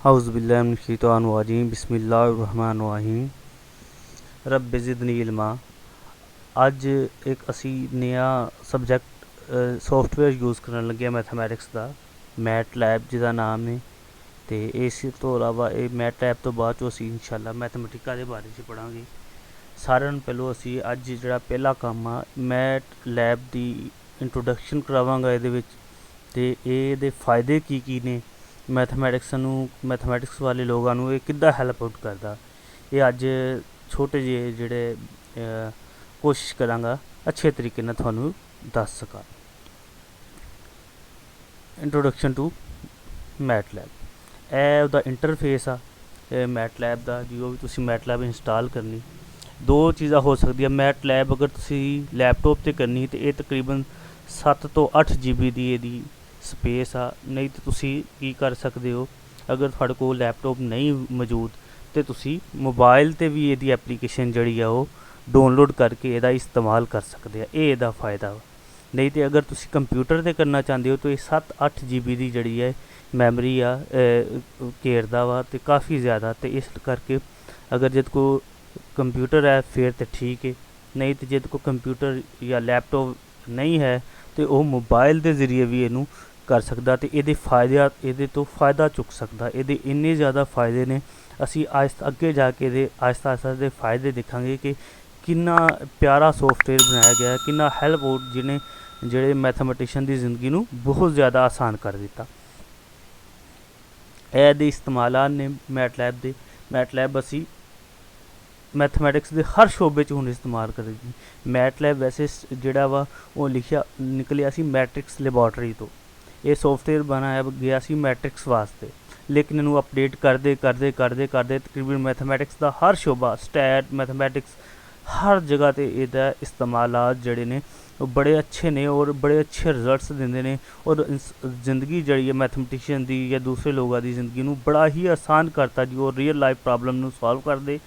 हाउज़ुबिल्लाहिमिनश्शैतानिर्रजीम बिस्मिल्लाहिर्रहमानिर्रहीम रब्बि ज़िदनी इल्मा। अज एक असी नया सबजैक्ट सॉफ्टवेयर यूज़ करन लगे मैथमैटिक्स का मैट लैब जिसका नाम है। तो इस तो अलावा ये मैट लैब तो बाद चो असी इंशाल्लाह मैथमेटिका के बारे में पढ़ांगे। सारे पहलों असी अज जो पहला काम आ मैट लैब की इंट्रोडक्शन करावांगा ये फायदे की ने मैथमैटिक्स वाले लोगों ये किद्दां हैल्प आउट करता ये अज छोटे जे जेह्ड़े कोशिश करांगा अच्छे तरीके नाल तुहानूं दस सकां। इंट्रोडक्शन टू मैट लैब ए उहदा इंटरफेस आ मैट लैब का जो भी तुसीं मैट लैब इंस्टॉल करनी दो चीज़ां हो सकदियां। मैट लैब अगर तुसीं लैपटॉप ते करनी तो यह तकरीबन 7 तो 8 GB दी इहदी स्पेस आ। नहीं तो तुसी की कर सकते हो अगर थोड़े को लैपटॉप नहीं मौजूद तो तुसी मोबाइल ते भी ये एप्लीकेशन जड़ी है वो डाउनलोड करके यदा इस्तेमाल कर सकते हैं। ये यदा फ़ायदा वा। नहीं तो अगर तुसी कंप्यूटर ते करना चाहते हो तो ये 7-8 GB की जड़ी है मैमरी आ घेरदा वा तो काफ़ी ज़्यादा। तो इस करके अगर जिद को कंप्यूटर है फिर तो ठीक है, नहीं तो जिद को कंप्यूटर या लैपटॉप नहीं है तो वह मोबाइल के जरिए भी इनू कर सकता। तो ये फायदे ये तो फ़ायदा चुक सकता। ये इन्ने ज़्यादा फ़ायदे ने असी आहिस्ता अगे जाके आहिस्ता आहिस्ता के फ़ायदे देखांगे कि कितना प्यारा सॉफ्टवेयर बनाया गया, कितना हैल्प आउट जिन्हें जेड़े मैथमेटिशियन की जिंदगी नू बहुत ज़्यादा आसान कर दिता। ये इस्तेमाल ने मैट लैब असी मैथमैटिक्स के हर शोबे हुण इस्तेमाल करेगी। मैट लैब वैसे जोड़ा वा वो लिखा निकलिया सी मैट्रिक्स लैबोरेटरी तो ये सॉफ्टवेयर बनाया गया सी मैट्रिक्स वास्ते, लेकिन इनू अपडेट करते करते करते करते तकरीबन मैथमैटिक्स का हर शोबा स्टैट मैथमैटिक्स हर जगह पर यदा इस्तेमाल जड़े ने बड़े अच्छे ने और बड़े अच्छे रिजल्ट्स देंदे ने और जिंदगी जड़ी है मैथमेटिशियन की या दूसरे लोगों की जिंदगी नू बड़ा ही आसान करता जी। और रियल लाइफ प्रॉब्लम नू सॉल्व करते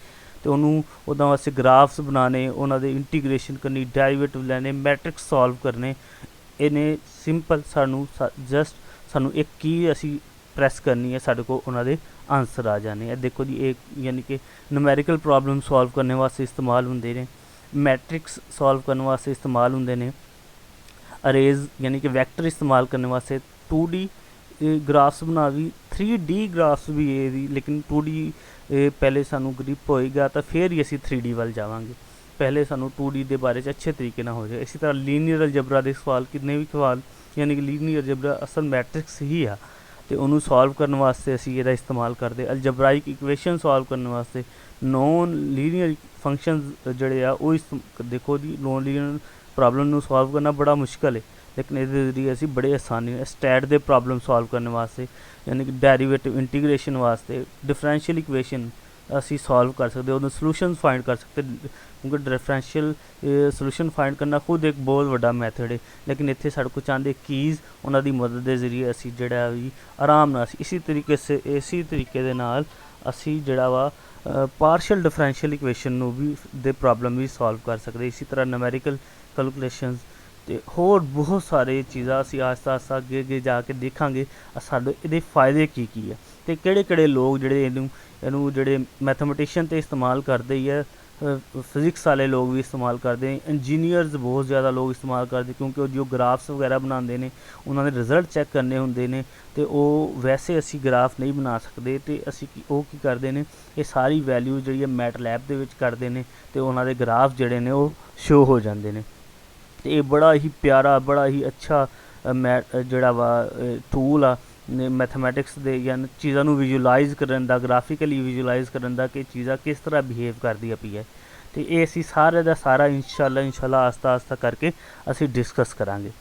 तो उन्होंने वास्ते ग्राफ्स बनाने उन्होंने इंटीग्रेशन करनी डेरिवेटिव लैने मैट्रिक्स सॉल्व करने इन्हें सिंपल सानू जस्ट सानू एक की असी प्रैस करनी है साढ़े को उन्होंने आंसर आ जाने। देखो जी एक यानी कि न्यूमेरिकल प्रॉब्लम सॉल्व करने वास्ते इस्तेमाल होंदे ने, मैट्रिक्स सॉल्व करने वास्ते इस्तेमाल होंदे ने, अरेज यानी कि वैक्टर इस्तेमाल करने वास्ते 2D ग्राफ्स बना भी 3D ग्राफ्स भी ये लेकिन 2D पहले सानू ग्रिप होएगा तो फिर ही असी 3D वाल जावांगे। पहले सानू 2D के बारे अच्छे तरीके ना हो जाए। इसी तरह लीनियर अलजबरा के सवाल कितने भी सवाल यानी कि लीनियर अलजबरा असल मैट्रिक्स ही आ तो उन्होंने सॉल्व करने वास्ते असी ये इस्तेमाल करते। अलजबराइक इक्वेशन सॉल्व करने वास्ते नॉन लीनियर फंक्शन जड़े आ देखो जी नॉन लीनियर प्रॉब्लम सॉल्व करना बड़ा मुश्किल है, लेकिन ये जरिए असी बड़े आसानी स्टैट दे प्रॉब्लम सॉल्व करने वास्ते यानी कि डेरिवेटिव इंटीग्रेशन वास्ते डिफरेंशियल इक्वेशन असी सॉल्व कर सकते उन्हें सलूशन फाइंड कर सकते। क्योंकि डिफरेंशियल सलूशन फाइंड करना खुद एक बहुत बड़ा मैथड है, लेकिन इतने साढ़े को चाहते कीज़ उन्होंने मदद के जरिए असी जड़ा भी आराम नाल इसी तरीके दे नाल असी जड़ा वा पार्शियल डिफरेंशियल इक्वेशन भी दे प्रॉब्लम भी सॉल्व कर सकते। इसी तरह न्यूमेरिकल कैलकुलेशंस तो होर बहुत सारे चीज़ा असी आस्ता आस्ता अगे अगे जाके देखांगे साढ़े ये फायदे की है तो केड़े लोग जड़े इनू जड़े मैथमेटिशियन तो इस्तेमाल करते ही है, फिजिक्स वाले लोग भी इस्तेमाल करते हैं, इंजीनियर्स बहुत ज़्यादा लोग इस्तेमाल करते क्योंकि जो ग्राफ्स वगैरह बनाते हैं उन्होंने रिजल्ट चैक करने होंगे ने तो वो वैसे असी ग्राफ नहीं बना सकते तो असी वो की करते हैं ये सारी वैल्यू जी मैट लैब के करते हैं तो उन्होंने ग्राफ जड़े ने वो शो हो जाते हैं। तो ये बड़ा ही प्यारा बड़ा ही अच्छा जड़ा वा टूल आ मैथमैटिक्स दे या चीज़ों विजुलाइज करन दा ग्राफिकली विजुलाइज करन दा कि चीज़ा किस तरह बिहेव करती पी है। तो ये असी सारे का सारा इंशाल्लाह आस्ता आस्ता करके असी डिस्कस करांगे।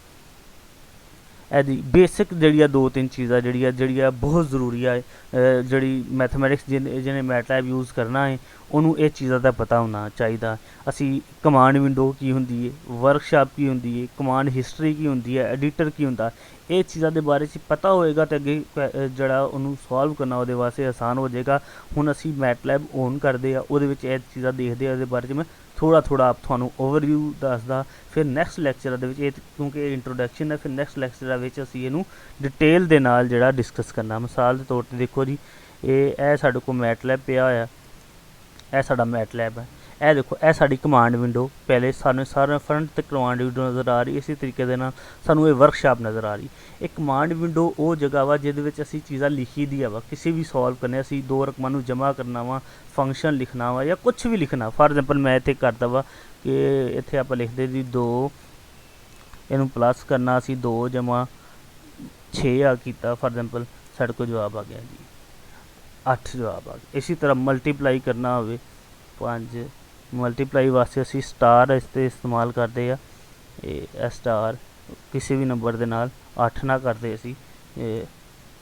एदी बेसिक जड़िया 2-3 चीज़ा जड़िया बहुत जरूरी है जड़ी मैथमैटिक्स जिन्हें मैट लैब यूज़ करना है उन्होंने ये चीज़ों का पता होना चाहिए। असी कमांड विंडो की होंगी है, वर्कशॉप की होंगी है, कमांड हिस्टरी की होंगी है, एडिटर की होंगे, ये चीज़ों के बारे पता होएगा तो अगे जड़ा उन्होंने सॉल्व करना वो वास्ते आसान हो जाएगा। हुण असी मैट लैब ऑन करते हैं वो चीज़ा देखते हैं बारे में थोड़ा थोड़ा आप थानू ओवरव्यू दसदा फिर नैक्सट लैक्चर क्योंकि इंट्रोडक्शन है फिर नैक्सट लैक्चर असी इनू डिटेल दे नाल जड़ा डिस्कस करना। मिसाल के तौर पर देखो जी ਇਹ ਸਾਡੇ ਕੋਲ ਮੈਟਲੈਬ ਪਿਆ ਹੋਇਆ, ਇਹ ਸਾਡਾ ਮੈਟਲੈਬ ਹੈ। ਇਹ ਦੇਖੋ ਇਹ ਸਾਡੀ ਕਮਾਂਡ ਵਿੰਡੋ, ਪਹਿਲੇ ਸਾਨੂੰ ਸਾਰਾ ਫਰੰਟ ਤੇ ਕਮਾਂਡ ਵਿੰਡੋ ਨਜ਼ਰ ਆ ਰਹੀ। ਇਸੇ ਤਰੀਕੇ ਦੇ ਨਾਲ ਸਾਨੂੰ ਇਹ ਵਰਕਸ਼ਾਪ ਨਜ਼ਰ ਆ ਰਹੀ। ਇਹ ਕਮਾਂਡ ਵਿੰਡੋ ਉਹ ਜਗ੍ਹਾ ਵਾ ਜਿਹਦੇ ਵਿੱਚ ਅਸੀਂ ਚੀਜ਼ਾਂ ਲਿਖੀ ਦੀਆਂ ਵਾ, ਕਿਸੇ ਵੀ ਸੋਲਵ ਕਰਨੇ, ਅਸੀਂ ਦੋ ਰਕਮਾਂ ਨੂੰ ਜਮ੍ਹਾਂ ਕਰਨਾ ਵਾ, ਫੰਕਸ਼ਨ ਲਿਖਣਾ ਵਾ ਜਾਂ ਕੁਛ ਵੀ ਲਿਖਣਾ। ਫਾਰ ਐਗਜ਼ਾਮਪਲ ਮੈਂ ਇੱਥੇ ਕਰਦਾ ਵਾ ਕਿ ਇੱਥੇ ਆਪਾਂ ਲਿਖਦੇ ਜੀ 2, ਇਹਨੂੰ ਪਲੱਸ ਕਰਨਾ, ਅਸੀਂ 2 ਜਮ੍ਹਾਂ 6 ਆ ਕੀਤਾ, ਫਾਰ ਐਗਜ਼ਾਮਪਲ ਸਾਡੇ ਕੋਲ ਜਵਾਬ ਆ ਗਿਆ ਜੀ 8 ਜਵਾਬ ਆ ਗਿਆ। ਇਸੇ ਤਰ੍ਹਾਂ ਮਲਟੀਪਲਾਈ ਕਰਨਾ ਹੋਵੇ 5, ਮਲਟੀਪਲਾਈ ਵਾਸਤੇ ਅਸੀਂ ਸਟਾਰ ਇਸ 'ਤੇ ਇਸਤੇਮਾਲ ਕਰਦੇ ਆ। ਇਹ ਸਟਾਰ ਕਿਸੇ ਵੀ ਨੰਬਰ ਦੇ ਨਾਲ 8 ਨਾ ਕਰਦੇ ਅਸੀਂ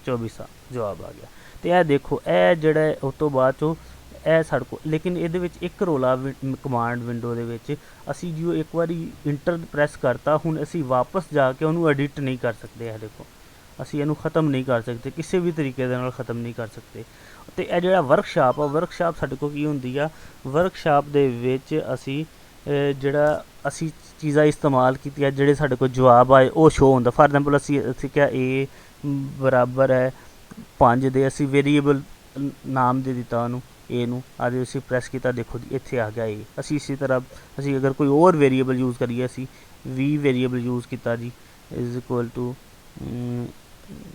24 ਜਵਾਬ ਆ ਗਿਆ। ਤੇ ਇਹ ਦੇਖੋ ਇਹ ਜਿਹੜਾ ਉਸ ਤੋਂ ਬਾਅਦ 'ਚੋਂ ਇਹ ਸਾਡੇ ਕੋਲ, ਲੇਕਿਨ ਇਹਦੇ ਵਿੱਚ ਇੱਕ ਰੋਲਾ ਕਮਾਂਡ ਵਿੰਡੋ ਦੇ ਵਿੱਚ ਅਸੀਂ ਜੋ ਇੱਕ ਵਾਰੀ ਇੰਟਰ ਪ੍ਰੈਸ ਕਰਤਾ, ਹੁਣ ਅਸੀਂ ਵਾਪਸ ਜਾ ਕੇ ਉਹਨੂੰ ਐਡਿਟ ਨਹੀਂ ਕਰ ਸਕਦੇ। ਇਹ ਦੇਖੋ ਅਸੀਂ ਇਹਨੂੰ ख़त्म ਨਹੀਂ ਕਰ ਸਕਦੇ, ਕਿਸੇ ਵੀ ਤਰੀਕੇ ਦੇ ਨਾਲ ख़त्म ਨਹੀਂ ਕਰ ਸਕਦੇ। ਅਤੇ ਇਹ ਜਿਹੜਾ ਵਰਕਸ਼ਾਪ ਆ, ਵਰਕਸ਼ਾਪ ਸਾਡੇ ਕੋਲ ਕੀ ਹੁੰਦੀ ਆ, ਵਰਕਸ਼ਾਪ ਦੇ ਵਿੱਚ ਅਸੀਂ ਜਿਹੜਾ ਅਸੀਂ ਚੀਜ਼ਾਂ ਇਸਤੇਮਾਲ ਕੀਤੀਆਂ, ਜਿਹੜੇ ਸਾਡੇ ਕੋਲ ਜਵਾਬ ਆਏ ਉਹ ਸ਼ੋ ਹੁੰਦਾ। ਫਾਰ ਐਗਜ਼ਾਮਪਲ ਅਸੀਂ ਕਿਹਾ A ਬਰਾਬਰ ਹੈ 5 ਦੇ, ਅਸੀਂ ਵੇਰੀਏਬਲ ਨਾਮ ਦੇ ਦਿੱਤਾ ਉਹਨੂੰ A ਨੂੰ, ਅੱਜ ਅਸੀਂ ਪ੍ਰੈਸ ਕੀਤਾ, ਦੇਖੋ ਜੀ ਇੱਥੇ ਆ ਗਿਆ A। ਅਸੀਂ ਇਸੇ ਤਰ੍ਹਾਂ ਅਸੀਂ ਅਗਰ ਕੋਈ ਹੋਰ ਵੇਰੀਏਬਲ ਯੂਜ਼ ਕਰੀਏ, ਅਸੀਂ 20 ਵੇਰੀਏਬਲ ਯੂਜ਼ ਕੀਤਾ ਜੀ ਇਜ਼ ਇਕੁਅਲ ਟੂ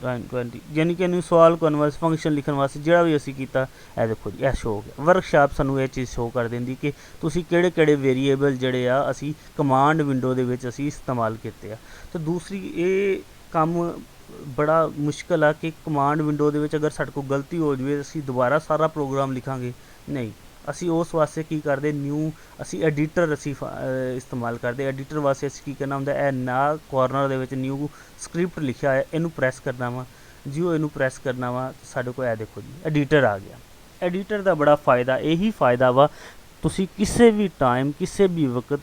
20, ਯਾਨੀ ਕਿ ਇਹਨੂੰ ਸੋਲਵ ਕਰਨ ਵਾਸਤੇ, ਫੰਕਸ਼ਨ ਲਿਖਣ ਵਾਸਤੇ ਜਿਹੜਾ ਵੀ ਅਸੀਂ ਕੀਤਾ, ਇਹ ਦੇਖੋ ਜੀ ਇਹ ਸ਼ੋ ਹੋ ਗਿਆ। ਵਰਕਸ਼ਾਪ ਸਾਨੂੰ ਇਹ ਚੀਜ਼ ਸ਼ੋ ਕਰ ਦਿੰਦੀ ਕਿ ਤੁਸੀਂ ਕਿਹੜੇ ਕਿਹੜੇ ਵੇਰੀਏਬਲ ਜਿਹੜੇ ਆ ਅਸੀਂ ਕਮਾਂਡ ਵਿੰਡੋ ਦੇ ਵਿੱਚ ਅਸੀਂ ਇਸਤੇਮਾਲ ਕੀਤੇ ਆ। ਤੇ ਦੂਸਰੀ ਇਹ ਕੰਮ ਬੜਾ ਮੁਸ਼ਕਿਲ ਆ ਕਿ ਕਮਾਂਡ ਵਿੰਡੋ ਦੇ ਵਿੱਚ ਅਗਰ ਸਾਡੇ ਕੋਲ ਗਲਤੀ ਹੋ ਜਾਵੇ, ਅਸੀਂ ਦੁਬਾਰਾ ਸਾਰਾ ਪ੍ਰੋਗਰਾਮ ਲਿਖਾਂਗੇ, ਨਹੀਂ। ਅਸੀਂ ਉਸ ਵਾਸਤੇ ਕੀ ਕਰਦੇ, ਨਿਊ ਅਸੀਂ ਐਡੀਟਰ ਅਸੀਂ ਇਸਤੇਮਾਲ ਕਰਦੇ। ਐਡੀਟਰ ਵਾਸਤੇ ਅਸੀਂ ਕੀ ਕਰਨਾ ਹੁੰਦਾ, ਇਹ ਨਾ ਕਾਰਨਰ ਦੇ ਵਿੱਚ ਨਿਊ ਸਕ੍ਰਿਪਟ ਲਿਖਿਆ ਹੈ, ਇਹਨੂੰ ਪ੍ਰੈਸ ਕਰਨਾ ਵਾ। ਜਿਉਂ ਇਹਨੂੰ ਪ੍ਰੈਸ ਕਰਨਾ ਵਾ, ਸਾਡੇ ਕੋਲ ਇਹ ਦੇਖੋ ਜੀ ਐਡੀਟਰ ਆ ਗਿਆ। ਐਡੀਟਰ ਦਾ ਬੜਾ ਫ਼ਾਇਦਾ ਇਹੀ ਫ਼ਾਇਦਾ ਵਾ, ਤੁਸੀਂ ਕਿਸੇ ਵੀ ਟਾਈਮ ਕਿਸੇ ਵੀ ਵਕਤ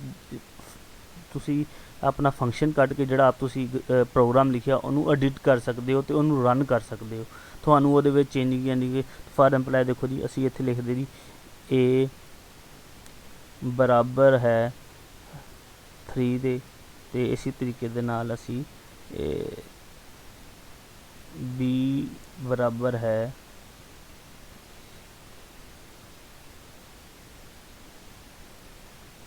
ਤੁਸੀਂ ਆਪਣਾ ਫੰਕਸ਼ਨ ਕੱਢ ਕੇ ਜਿਹੜਾ ਆਪ ਤੁਸੀਂ ਪ੍ਰੋਗਰਾਮ ਲਿਖਿਆ ਉਹਨੂੰ ਐਡਿਟ ਕਰ ਸਕਦੇ ਹੋ ਅਤੇ ਉਹਨੂੰ ਰਨ ਕਰ ਸਕਦੇ ਹੋ। ਤੁਹਾਨੂੰ ਉਹਦੇ ਵਿੱਚ ਚੇਂਜਿੰਗ, ਯਾਨੀ ਕਿ ਫਾਰ ਐਗਜ਼ਾਮਪਲ ਦੇਖੋ ਜੀ ਅਸੀਂ ਇੱਥੇ ਲਿਖਦੇ ਜੀ A ਬਰਾਬਰ ਹੈ 3 ਦੇ, ਅਤੇ ਇਸੇ ਤਰੀਕੇ ਦੇ ਨਾਲ ਅਸੀਂ B ਬਰਾਬਰ ਹੈ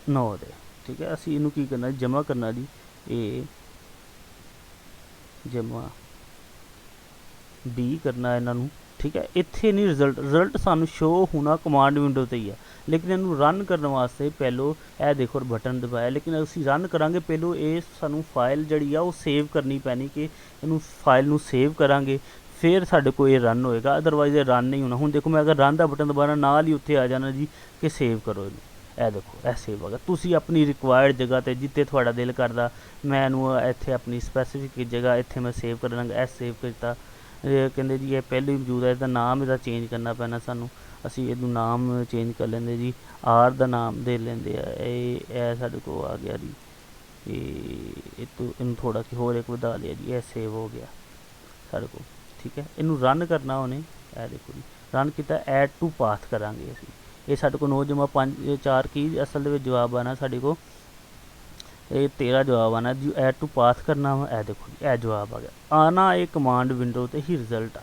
9 ਦੇ। ਠੀਕ ਹੈ, ਅਸੀਂ ਇਹਨੂੰ ਕੀ ਕਰਨਾ, ਜਮ੍ਹਾਂ ਕਰਨਾ ਜੀ A ਜਮ੍ਹਾਂ B ਕਰਨਾ ਇਹਨਾਂ ਨੂੰ। ਠੀਕ ਹੈ, ਇੱਥੇ ਨਹੀਂ ਰਿਜ਼ਲਟ ਸਾਨੂੰ ਸ਼ੋ ਹੋਣਾ ਕਮਾਂਡ ਵਿੰਡੋ 'ਤੇ ਹੀ ਹੈ, ਲੇਕਿਨ ਇਹਨੂੰ ਰਨ ਕਰਨ ਵਾਸਤੇ ਪਹਿਲੋਂ ਇਹ ਦੇਖੋ ਬਟਨ ਦਬਾਇਆ, ਲੇਕਿਨ ਅਸੀਂ ਰਨ ਕਰਾਂਗੇ ਪਹਿਲੋਂ ਇਹ ਸਾਨੂੰ ਫਾਈਲ ਜਿਹੜੀ ਆ ਉਹ ਸੇਵ ਕਰਨੀ ਪੈਣੀ, ਕਿ ਇਹਨੂੰ ਫਾਈਲ ਨੂੰ ਸੇਵ ਕਰਾਂਗੇ ਫਿਰ ਸਾਡੇ ਕੋਲ ਇਹ ਰਨ ਹੋਏਗਾ, ਅਦਰਵਾਈਜ਼ ਇਹ ਰਨ ਨਹੀਂ ਹੋਣਾ। ਹੁਣ ਦੇਖੋ ਮੈਂ ਅਗਰ ਰਨ ਦਾ ਬਟਨ ਦਬਾਉਣਾ, ਨਾਲ ਹੀ ਉੱਥੇ ਆ ਜਾਣਾ ਜੀ ਕਿ ਸੇਵ ਕਰੋ ਇਹਨੂੰ। ਇਹ ਦੇਖੋ ਇਹ ਸੇਵ ਹੋ ਗਿਆ। ਤੁਸੀਂ ਆਪਣੀ ਰਿਕਵਾਇਰਡ ਜਗ੍ਹਾ 'ਤੇ ਜਿੱਥੇ ਤੁਹਾਡਾ ਦਿਲ ਕਰਦਾ, ਮੈਂ ਇਹਨੂੰ ਇੱਥੇ ਆਪਣੀ ਸਪੈਸੀਫਿਕ ਜਗ੍ਹਾ ਇੱਥੇ ਮੈਂ ਸੇਵ ਕਰ ਲਾਂਗਾ। ਇਹ ਸੇਵ ਕੀਤਾ, ਕਹਿੰਦੇ ਜੀ ਇਹ ਪਹਿਲਾਂ ਹੀ ਮੌਜੂਦ ਹੈ, ਇਹਦਾ ਨਾਮ ਇਹਦਾ ਚੇਂਜ ਕਰਨਾ ਪੈਣਾ ਸਾਨੂੰ। ਅਸੀਂ ਇਹਨੂੰ ਨਾਮ ਚੇਂਜ ਕਰ ਲੈਂਦੇ ਜੀ, R ਦਾ ਨਾਮ ਦੇ ਲੈਂਦੇ ਆ। ਇਹ ਸਾਡੇ ਕੋਲ ਆ ਗਿਆ ਜੀ, ਇਹ ਤੋਂ ਇਹਨੂੰ ਥੋੜ੍ਹਾ ਕਿ ਹੋਰ ਇੱਕ ਵਧਾ ਲਿਆ ਜੀ, ਇਹ ਸੇਵ ਹੋ ਗਿਆ ਸਾਡੇ ਕੋਲ। ਠੀਕ ਹੈ, ਇਹਨੂੰ ਰਨ ਕਰਨਾ ਉਹਨੇ, ਇਹ ਦੇਖੋ ਜੀ ਰਨ ਕੀਤਾ, ਐਡ ਟੂ ਪਾਥ ਕਰਾਂਗੇ ਅਸੀਂ। ਇਹ ਸਾਡੇ ਕੋਲ 9 ਜਮ੍ਹਾਂ 5 4 ਕੀ ਅਸਲ ਦੇ ਵਿੱਚ ਜਵਾਬ ਆਉਣਾ ਸਾਡੇ ਕੋਲ, ਇਹ 13 ਜਵਾਬ ਆਉਣਾ ਜੀ। ਐਡ ਟੂ ਪਾਥ ਕਰਨਾ ਵਾ, ਇਹ ਦੇਖੋ ਜੀ ਇਹ ਜਵਾਬ ਆ ਗਿਆ। ਆਉਣਾ ਇਹ ਕਮਾਂਡ ਵਿੰਡੋ 'ਤੇ ਹੀ ਰਿਜ਼ਲਟ ਆ,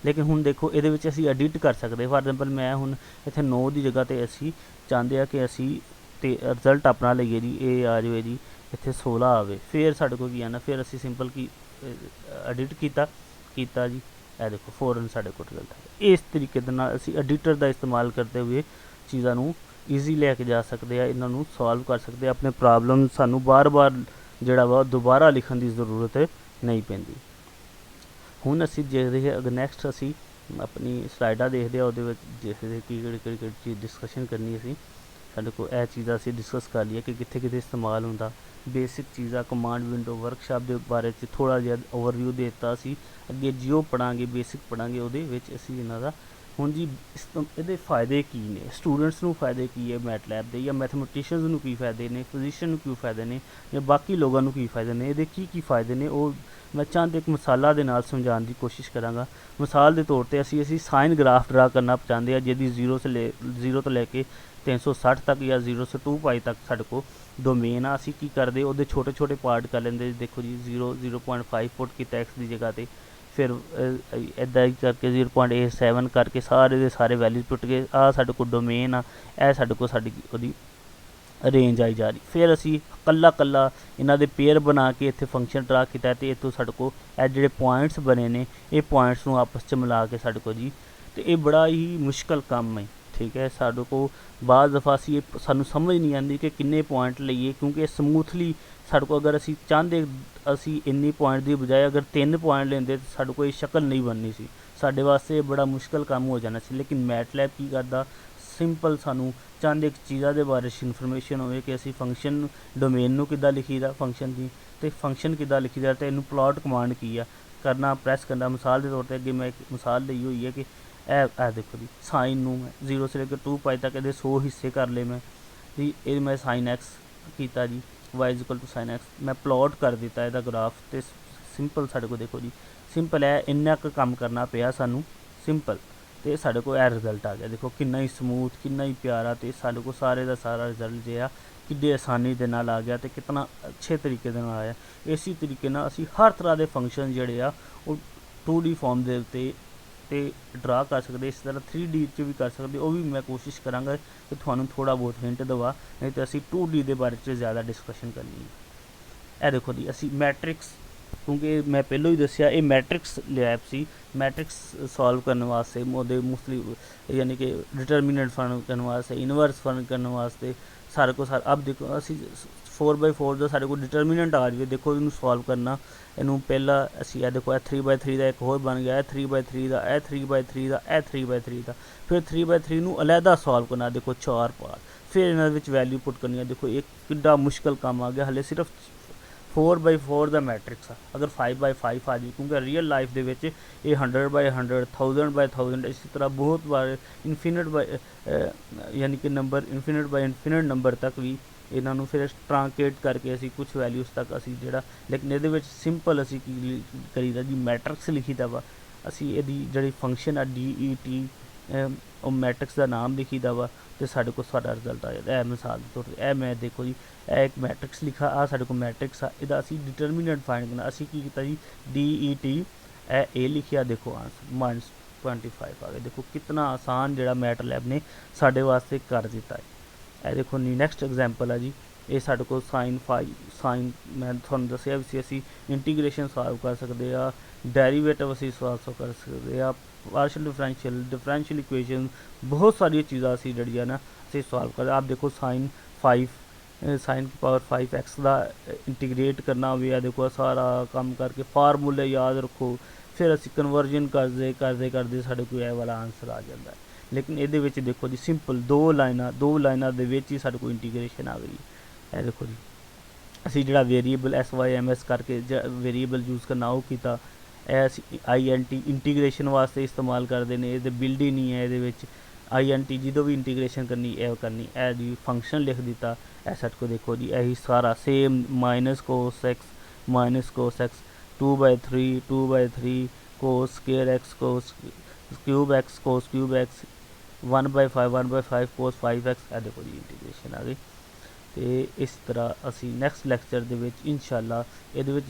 ਲੇਕਿਨ ਹੁਣ ਦੇਖੋ ਇਹਦੇ ਵਿੱਚ ਅਸੀਂ ਐਡਿਟ ਕਰ ਸਕਦੇ। ਫਾਰ ਐਗਜ਼ਾਮਪਲ ਮੈਂ ਹੁਣ ਇੱਥੇ 9 ਦੀ ਜਗ੍ਹਾ 'ਤੇ ਅਸੀਂ ਚਾਹੁੰਦੇ ਹਾਂ ਕਿ ਅਸੀਂ ਤੇ ਰਿਜ਼ਲਟ ਆਪਣਾ ਲਈਏ ਜੀ, ਇਹ ਆ ਜਾਵੇ ਜੀ ਇੱਥੇ 16 ਆਵੇ, ਫਿਰ ਸਾਡੇ ਕੋਲ ਕੀ ਆਉਣਾ, ਫਿਰ ਅਸੀਂ ਸਿੰਪਲ ਕੀ ਐਡਿਟ ਕੀਤਾ ਜੀ, ਇਹ ਦੇਖੋ ਫੌਰਨ ਸਾਡੇ ਕੋਲ ਰਿਜ਼ਲਟ ਆ ਗਿਆ। ਇਸ ਤਰੀਕੇ ਦੇ ਨਾਲ ਅਸੀਂ ਐਡੀਟਰ ਦਾ ਇਸਤੇਮਾਲ ਕਰਦੇ ਹੋਏ ਚੀਜ਼ਾਂ ਨੂੰ ਈਜ਼ੀ ਲੈ ਕੇ ਜਾ ਸਕਦੇ ਆ, ਇਹਨਾਂ ਨੂੰ ਸੋਲਵ ਕਰ ਸਕਦੇ ਆ। ਆਪਣੇ ਪ੍ਰੋਬਲਮ ਸਾਨੂੰ ਬਾਰ-ਬਾਰ ਜਿਹੜਾ ਵਾ ਦੁਬਾਰਾ ਲਿਖਣ ਦੀ ਜ਼ਰੂਰਤ ਨਹੀਂ ਪੈਂਦੀ। ਹੁਣ ਅਸੀਂ ਦੇਖਦੇ ਹਾਂ ਅਗਰ ਨੈਕਸਟ ਅਸੀਂ ਆਪਣੀ ਸਲਾਈਡਾਂ ਦੇਖਦੇ ਹਾਂ, ਉਹਦੇ ਵਿੱਚ ਦੇਖਦੇ ਕਿ ਕਿਹੜੀ ਚੀਜ਼ ਡਿਸਕਸ਼ਨ ਕਰਨੀ ਅਸੀਂ। ਸਾਡੇ ਕੋਲ ਇਹ ਚੀਜ਼ਾਂ ਅਸੀਂ ਡਿਸਕਸ ਕਰ ਲਈਏ ਕਿ ਕਿੱਥੇ ਕਿੱਥੇ ਇਸਤੇਮਾਲ ਹੁੰਦਾ, ਬੇਸਿਕ ਚੀਜ਼ਾਂ ਕਮਾਂਡ ਵਿੰਡੋ ਵਰਕਸ਼ਾਪ ਦੇ ਬਾਰੇ 'ਚ ਥੋੜ੍ਹਾ ਜਿਹਾ ਓਵਰਵਿਊ ਦੇ ਦਿੱਤਾ ਸੀ। ਅੱਗੇ ਜਿਉ ਪੜ੍ਹਾਂਗੇ ਬੇਸਿਕ ਪੜ੍ਹਾਂਗੇ ਉਹਦੇ ਵਿੱਚ ਅਸੀਂ ਇਹਨਾਂ ਦਾ। ਹੁਣ ਜੀ ਇਹਦੇ ਫਾਇਦੇ ਕੀ ਨੇ, ਸਟੂਡੈਂਟਸ ਨੂੰ ਫਾਇਦੇ ਕੀ ਹੈ ਮੈਟਲੈਬ ਦੇ, ਜਾਂ ਮੈਥਮੈਟੀਸ਼ੀਅਨਸ ਨੂੰ ਕੀ ਫਾਇਦੇ ਨੇ, ਫਿਜ਼ੀਸ਼ੀਅਨ ਨੂੰ ਕੀ ਫਾਇਦੇ ਨੇ, ਜਾਂ ਬਾਕੀ ਲੋਕਾਂ ਨੂੰ ਕੀ ਫਾਇਦੇ ਨੇ, ਇਹਦੇ ਕੀ ਫਾਇਦੇ ਨੇ, ਉਹ ਮੈਂ ਚਾਹੁੰਦਾ ਇੱਕ ਮਿਸਾਲਾਂ ਦੇ ਨਾਲ ਸਮਝਾਉਣ ਦੀ ਕੋਸ਼ਿਸ਼ ਕਰਾਂਗਾ। ਮਿਸਾਲ ਦੇ ਤੌਰ 'ਤੇ ਅਸੀਂ ਸਾਈਨ ਗ੍ਰਾਫ ਡਰਾ ਕਰਨਾ ਚਾਹੁੰਦੇ ਹਾਂ, ਜਿਹਦੀ 0 ਤੋਂ ਲੈ ਕੇ 360 ਤੱਕ ਜਾਂ 0 ਤੋਂ 2π ਤੱਕ ਸਾਡੇ ਕੋਲ ਡੋਮੇਨ ਆ। ਅਸੀਂ ਕੀ ਕਰਦੇ, ਉਹਦੇ ਛੋਟੇ ਛੋਟੇ ਪਾਰਟ ਕਰ ਲੈਂਦੇ। ਦੇਖੋ ਜੀ 0.5 ਫੁੱਟ ਕੀਤਾ x ਦੀ ਜਗ੍ਹਾ 'ਤੇ, ਫਿਰ ਇੱਦਾਂ ਹੀ ਕਰਕੇ 0.87 ਕਰਕੇ ਸਾਰੇ ਦੇ ਸਾਰੇ ਵੈਲਿਊ ਪੁੱਟ ਕੇ ਆਹ ਸਾਡੇ ਕੋਲ ਡੋਮੇਨ ਆ, ਇਹ ਸਾਡੇ ਕੋਲ ਸਾਡੀ ਉਹਦੀ ਰੇਂਜ ਆਈ ਜਾ ਰਹੀ। ਫਿਰ ਅਸੀਂ ਕੱਲਾ ਇਹਨਾਂ ਦੇ ਪੇਅਰ ਬਣਾ ਕੇ ਇੱਥੇ ਫੰਕਸ਼ਨ ਡਰਾ ਕੀਤਾ ਅਤੇ ਇੱਥੋਂ ਸਾਡੇ ਕੋਲ ਇਹ ਜਿਹੜੇ ਪੁਆਇੰਟਸ ਬਣੇ ਨੇ ਇਹ ਪੁਆਇੰਟਸ ਨੂੰ ਆਪਸ 'ਚ ਮਿਲਾ ਕੇ ਸਾਡੇ ਕੋਲ ਜੀ, ਅਤੇ ਇਹ ਬੜਾ ਹੀ ਮੁਸ਼ਕਲ ਕੰਮ ਹੈ। ਠੀਕ ਹੈ, ਸਾਡੇ ਕੋਲ ਬਾਅਦ ਦਫਾ ਅਸੀਂ ਸਾਨੂੰ ਸਮਝ ਨਹੀਂ ਆਉਂਦੀ ਕਿ ਕਿੰਨੇ ਪੁਆਇੰਟ ਲਈਏ, ਕਿਉਂਕਿ ਇਹ ਸਮੂਥਲੀ ਸਾਡੇ ਕੋਲ ਅਗਰ ਅਸੀਂ ਚਾਹੁੰਦੇ ਅਸੀਂ ਇੰਨੀ ਪੁਆਇੰਟ ਦੀ ਬਜਾਏ ਅਗਰ 3 ਪੁਆਇੰਟ ਲੈਂਦੇ ਤਾਂ ਸਾਡੇ ਕੋਲ ਇਹ ਸ਼ਕਲ ਨਹੀਂ ਬਣਨੀ ਸੀ, ਸਾਡੇ ਵਾਸਤੇ ਬੜਾ ਮੁਸ਼ਕਲ ਕੰਮ ਹੋ ਜਾਣਾ ਸੀ। ਲੇਕਿਨ ਮੈਟਲੈਬ ਕੀ ਕਰਦਾ, ਸਿੰਪਲ ਸਾਨੂੰ ਚਾਹੁੰਦੇ ਇੱਕ ਚੀਜ਼ਾਂ ਦੇ ਬਾਰੇ ਇਨਫੋਰਮੇਸ਼ਨ ਹੋਵੇ ਕਿ ਅਸੀਂ ਫੰਕਸ਼ਨ ਡੋਮੇਨ ਨੂੰ ਕਿੱਦਾਂ ਲਿਖੀਦਾ, ਫੰਕਸ਼ਨ ਦੀ ਅਤੇ ਫੰਕਸ਼ਨ ਕਿੱਦਾਂ ਲਿਖੀਦਾ, ਅਤੇ ਇਹਨੂੰ ਪਲਾਟ ਕਮਾਂਡ ਕੀ ਆ ਕਰਨਾ, ਪ੍ਰੈਸ ਕਰਨਾ। ਮਿਸਾਲ ਦੇ ਤੌਰ 'ਤੇ ਅੱਗੇ ਮੈਂ ਇੱਕ ਮਿਸਾਲ ਲਈ ਹੋਈ ਹੈ ਕਿ ਇਹ ਦੇਖੋ ਜੀ, ਸਾਈਨ ਨੂੰ ਮੈਂ 0 से लेकर 2 ਪਾਈ ਤੱਕ ਇਹਦੇ 100 ਹਿੱਸੇ ਕਰ ਲਏ ਮੈਂ ਜੀ। ਇਹ ਮੈਂ ਸਾਈਨ ਐਕਸ ਕੀਤਾ ਜੀ, y = ਸਾਈਨ ਐਕਸ, ਮੈਂ ਪਲਾਟ ਕਰ ਦਿੱਤਾ ਇਹਦਾ ਗ੍ਰਾਫ। ਅਤੇ ਸਿੰਪਲ ਸਾਡੇ ਕੋਲ ਦੇਖੋ ਜੀ, ਸਿੰਪਲ ਹੈ, ਇੰਨਾ ਕੁ ਕੰਮ ਕਰਨਾ ਪਿਆ ਸਾਨੂੰ ਸਿੰਪਲ, ਅਤੇ ਸਾਡੇ ਕੋਲ ਇਹ ਰਿਜ਼ਲਟ ਆ ਗਿਆ। ਦੇਖੋ ਕਿੰਨਾ ਹੀ ਸਮੂਥ, ਕਿੰਨਾ ਹੀ ਪਿਆਰਾ, ਅਤੇ ਸਾਡੇ ਕੋਲ ਸਾਰੇ ਦਾ ਸਾਰਾ ਰਿਜ਼ਲਟ ਜਿਹੜਾ ਕਿੱਡੇ ਆਸਾਨੀ ਦੇ ਨਾਲ ਆ ਗਿਆ ਅਤੇ ਕਿਤਨਾ ਅੱਛੇ ਤਰੀਕੇ ਦੇ ਨਾਲ ਆਇਆ। ਇਸੇ ਤਰੀਕੇ ਨਾਲ ਅਸੀਂ ਹਰ ਤਰ੍ਹਾਂ ਦੇ ਫੰਕਸ਼ਨ ਜਿਹੜੇ ਆ ਉਹ 2D ਫਾਰਮ ਦੇ ਉੱਤੇ ਤੇ ਡਰਾ ਕਰ ਸਕਦੇ, ਇਸ ਤਰ੍ਹਾਂ 3D 'ਚ ਵੀ ਕਰ ਸਕਦੇ। ਉਹ ਵੀ ਮੈਂ ਕੋਸ਼ਿਸ਼ ਕਰਾਂਗਾ ਕਿ ਤੁਹਾਨੂੰ ਥੋੜ੍ਹਾ ਬਹੁਤ ਹਿੰਟ ਦੇਵਾਂ, ਨਹੀਂ ਤਾਂ ਅਸੀਂ 2D ਦੇ ਬਾਰੇ 'ਚ ਜ਼ਿਆਦਾ ਡਿਸਕਸ਼ਨ ਕਰਨੀ ਹੈ। ਇਹ ਦੇਖੋ ਜੀ, ਅਸੀਂ ਮੈਟ੍ਰਿਕਸ, ਕਿਉਂਕਿ ਮੈਂ ਪਹਿਲਾਂ ਹੀ ਦੱਸਿਆ ਇਹ ਮੈਟ੍ਰਿਕਸ ਲਿਆ ਸੀ, ਮੈਟ੍ਰਿਕਸ ਸੋਲਵ ਕਰਨ ਵਾਸਤੇ ਉਹਦੇ ਮੁਸਲੀ ਯਾਨੀ ਕਿ ਡਿਟਰਮੀਨੈਂਟ ਫਾਈਂਡ ਕਰਨ ਵਾਸਤੇ, ਇਨਵਰਸ ਫਾਈਂਡ ਕਰਨ ਵਾਸਤੇ ਸਾਰੇ ਕੋ ਸਾਰਾ। अब देखो ਅਸੀਂ 4/4 ਦਾ ਸਾਡੇ ਕੋਲ ਡਿਟਰਮੀਨੈਂਟ ਆ ਜਾਵੇ, ਦੇਖੋ ਇਹਨੂੰ ਸੋਲਵ ਕਰਨਾ। ਇਹਨੂੰ ਪਹਿਲਾਂ ਅਸੀਂ ਇਹ ਦੇਖੋ ਇਹ 3/3 ਦਾ ਇੱਕ ਹੋਰ ਬਣ ਗਿਆ, ਇਹ 3/3 ਦਾ, ਇਹ 3/3 ਦਾ, ਇਹ 3/3 ਦਾ। ਫਿਰ 3/3 ਨੂੰ ਅਲੱਗਾ ਸੋਲਵ ਕਰਨਾ, ਦੇਖੋ 4 ਪਾਰ, ਫਿਰ ਇਹਨਾਂ ਵਿੱਚ ਵੈਲਿਊ ਪੁੱਟ ਕਰਨੀ ਹੈ। ਦੇਖੋ ਇਹ ਕਿੱਡਾ ਮੁਸ਼ਕਲ ਕੰਮ ਆ ਗਿਆ। ਹਲੇ ਸਿਰਫ 4/4 ਦਾ ਮੈਟ੍ਰਿਕਸ ਆ, ਅਗਰ 5/5 ਆ ਜਾਵੇ, ਕਿਉਂਕਿ ਰੀਅਲ ਲਾਈਫ ਦੇ ਵਿੱਚ ਇਹ 100/100 1000/1000 ਇਸੇ ਤਰ੍ਹਾਂ ਬਹੁਤ ਵਾਰ ਇਨਫੀਨਿਟ ਯਾਨੀ ਕਿ ਨੰਬਰ ਇਨਫੀਨਿਟ ਨੰਬਰ ਤੱਕ ਵੀ ਇਹਨਾਂ ਨੂੰ ਫਿਰ ਟਰਾਂਕੇਟ ਕਰਕੇ ਅਸੀਂ ਕੁਛ ਵੈਲਿਊਜ਼ ਤੱਕ ਅਸੀਂ ਜਿਹੜਾ। ਲੇਕਿਨ ਇਹਦੇ ਵਿੱਚ ਸਿੰਪਲ ਅਸੀਂ ਕੀ ਕਰੀਦਾ ਜੀ, ਮੈਟ੍ਰਿਕਸ ਲਿਖੀਦਾ ਵਾ। ਅਸੀਂ ਇਹਦੀ ਜਿਹੜੀ ਫੰਕਸ਼ਨ ਆ DET ਉਹ ਮੈਟ੍ਰਿਕਸ ਦਾ ਨਾਮ ਲਿਖੀਦਾ ਵਾ, ਅਤੇ ਸਾਡੇ ਕੋਲ ਸਾਡਾ ਰਿਜ਼ਲਟ ਆ ਜਾਂਦਾ। ਇਹ ਮਿਸਾਲ ਦੇ ਤੌਰ 'ਤੇ ਇਹ ਮੈਂ ਦੇਖੋ ਜੀ, ਇਹ ਇੱਕ ਮੈਟ੍ਰਿਕਸ ਲਿਖਾ, ਆ ਸਾਡੇ ਕੋਲ ਮੈਟ੍ਰਿਕਸ ਆ, ਇਹਦਾ ਅਸੀਂ ਡਿਟਰਮੀਨੈਂਟ ਫਾਈਂਡ ਕਰਨਾ। ਅਸੀਂ ਕੀ ਕੀਤਾ ਜੀ, DET ਇਹ ਲਿਖਿਆ, ਦੇਖੋ ਆਂਸਰ -25 ਆ ਗਿਆ। ਦੇਖੋ ਕਿਤਨਾ ਆਸਾਨ ਜਿਹੜਾ ਮੈਟਲੈਬ ਨੇ ਸਾਡੇ ਵਾਸਤੇ ਕਰ ਦਿੱਤਾ ਹੈ। ਇਹ ਦੇਖੋ ਨੀ ਨੈਕਸਟ ਐਗਜ਼ਾਮਪਲ ਹੈ ਜੀ, ਇਹ ਸਾਡੇ ਕੋਲ ਸਾਈਨ ਮੈਂ ਤੁਹਾਨੂੰ ਦੱਸਿਆ ਵੀ ਸੀ ਅਸੀਂ ਇੰਟੀਗ੍ਰੇਸ਼ਨ ਸੋਲਵ ਕਰ ਸਕਦੇ ਆ, ਡੈਰੀਵੇਟਿਵ ਅਸੀਂ ਸੋਲਵ ਕਰ ਸਕਦੇ ਆ, ਪਾਰਸ਼ਲ ਡਿਫਰੈਂਸ਼ੀਅਲ ਇਕੁਏਸ਼ਨ, ਬਹੁਤ ਸਾਰੀਆਂ ਚੀਜ਼ਾਂ ਅਸੀਂ ਜਿਹੜੀਆਂ ਨਾ ਅਸੀਂ ਸੋਲਵ ਕਰ। ਆਪ ਦੇਖੋ ਸਾਈਨ की पावर 5x ਦਾ ਇੰਟੀਗ੍ਰੇਟ ਕਰਨਾ ਹੋਵੇ, ਆ ਦੇਖੋ ਸਾਰਾ ਕੰਮ ਕਰਕੇ ਫਾਰਮੂਲੇ ਯਾਦ ਰੱਖੋ, ਫਿਰ ਅਸੀਂ ਕਨਵਰਜਨ ਕਰਦੇ ਸਾਡੇ ਕੋਲ ਇਹ ਵਾਲਾ ਆਨਸਰ ਆ ਜਾਂਦਾ ਹੈ। ਲੇਕਿਨ ਇਹਦੇ ਵਿੱਚ ਦੇਖੋ ਜੀ, ਸਿੰਪਲ ਦੋ ਲਾਈਨਾਂ ਦੇ ਵਿੱਚ ਹੀ ਸਾਡੇ ਕੋਲ ਇੰਟੀਗ੍ਰੇਸ਼ਨ ਆ ਗਈ। ਇਹ ਦੇਖੋ ਜੀ, ਅਸੀਂ ਜਿਹੜਾ ਵੇਰੀਏਬਲ SYMS ਕਰਕੇ ਵੇਰੀਏਬਲ ਯੂਜ਼ ਕਰਨਾ ਉਹ ਕੀਤਾ। ਇਹ ਅਸੀਂ INT ਇੰਟੀਗ੍ਰੇਸ਼ਨ ਵਾਸਤੇ ਇਸਤੇਮਾਲ ਕਰਦੇ ਨੇ, ਇਹਦੇ ਬਿਲਡ ਹੀ ਨਹੀਂ ਹੈ ਇਹਦੇ ਵਿੱਚ। INT ਜਦੋਂ ਵੀ ਇੰਟੀਗ੍ਰੇਸ਼ਨ ਕਰਨੀ ਇਹ ਕਰਨੀ, ਇਹ ਜੀ ਫੰਕਸ਼ਨ ਲਿਖ ਦਿੱਤਾ। ਇਹ ਸਾਡੇ ਕੋਲ ਦੇਖੋ ਜੀ, ਇਹੀ ਸਾਰਾ same -cos x 2/3 cos square x cos cube x 1/5 cos 5x। ਇਹ ਦੇਖੋ ਜੀ ਇੰਟੀਗ੍ਰੇਸ਼ਨ ਆ ਗਈ। ਅਤੇ ਇਸ ਤਰ੍ਹਾਂ ਅਸੀਂ ਨੈਕਸਟ ਲੈਕਚਰ ਦੇ ਵਿੱਚ ਇਨਸ਼ਾਅੱਲਾ ਇਹਦੇ ਵਿੱਚ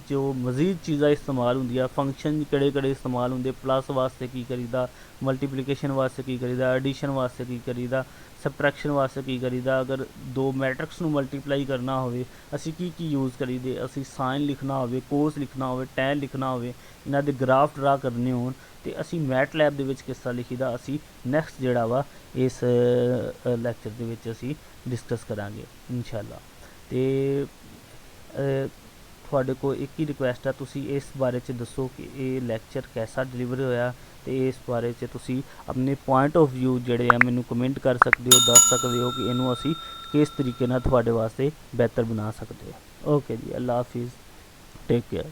ਜੋ ਮਜ਼ੀਦ ਚੀਜ਼ਾਂ ਇਸਤੇਮਾਲ ਹੁੰਦੀਆਂ, ਫੰਕਸ਼ਨ ਕਿਹੜੇ ਇਸਤੇਮਾਲ ਹੁੰਦੇ, ਪਲੱਸ ਵਾਸਤੇ ਕੀ ਕਰੀਦਾ, ਮਲਟੀਪਲੀਕੇਸ਼ਨ ਵਾਸਤੇ ਕੀ ਕਰੀਦਾ, ਐਡੀਸ਼ਨ ਵਾਸਤੇ ਕੀ ਕਰੀਦਾ, ਸਬਟਰੈਕਸ਼ਨ ਵਾਸਤੇ ਕੀ ਕਰੀਦਾ, ਅਗਰ ਦੋ ਮੈਟ੍ਰਿਕਸ ਨੂੰ ਮਲਟੀਪਲਾਈ ਕਰਨਾ ਹੋਵੇ ਅਸੀਂ ਕੀ ਯੂਜ਼ ਕਰੀਦੇ, ਅਸੀਂ ਸਾਈਨ ਲਿਖਣਾ ਹੋਵੇ, ਕੋਸ ਲਿਖਣਾ ਹੋਵੇ, ਟੈਨ ਲਿਖਣਾ ਹੋਵੇ, ਇਹਨਾਂ ਦੇ ਗ੍ਰਾਫ ਡਰਾ ਕਰਨੇ ਹੋਣ, ਅਤੇ ਅਸੀਂ ਮੈਟਲੈਬ ਦੇ ਵਿੱਚ ਕਿਸ ਤਰ੍ਹਾਂ ਲਿਖੀਦਾ ਅਸੀਂ ਨੈਕਸਟ ਜਿਹੜਾ ਵਾ ਇਸ ਲੈਕਚਰ ਦੇ ਵਿੱਚ ਅਸੀਂ ਡਿਸਕਸ ਕਰਾਂਗੇ ਇਨਸ਼ਾਅੱਲਾ। ਅਤੇ ਤੁਹਾਡੇ ਕੋਲ ਇੱਕ ਹੀ ਰਿਕੁਐਸਟ ਹੈ, ਤੁਸੀਂ ਇਸ ਬਾਰੇ 'ਚ ਦੱਸੋ ਕਿ ਇਹ ਲੈਕਚਰ ਕੈਸਾ ਡਿਲੀਵਰ ਹੋਇਆ, ਅਤੇ ਇਸ ਬਾਰੇ 'ਚ ਤੁਸੀਂ ਆਪਣੇ ਪੁਆਇੰਟ ਆਫ ਵਿਊ ਜਿਹੜੇ ਆ ਮੈਨੂੰ ਕਮੈਂਟ ਕਰ ਸਕਦੇ ਹੋ, ਦੱਸ ਸਕਦੇ ਹੋ ਕਿ ਇਹਨੂੰ ਅਸੀਂ ਕਿਸ ਤਰੀਕੇ ਨਾਲ ਤੁਹਾਡੇ ਵਾਸਤੇ ਬਿਹਤਰ ਬਣਾ ਸਕਦੇ ਹਾਂ। ਓਕੇ ਜੀ, ਅੱਲਾ ਹਾਫਿਜ਼, ਟੇਕ ਕੇਅਰ।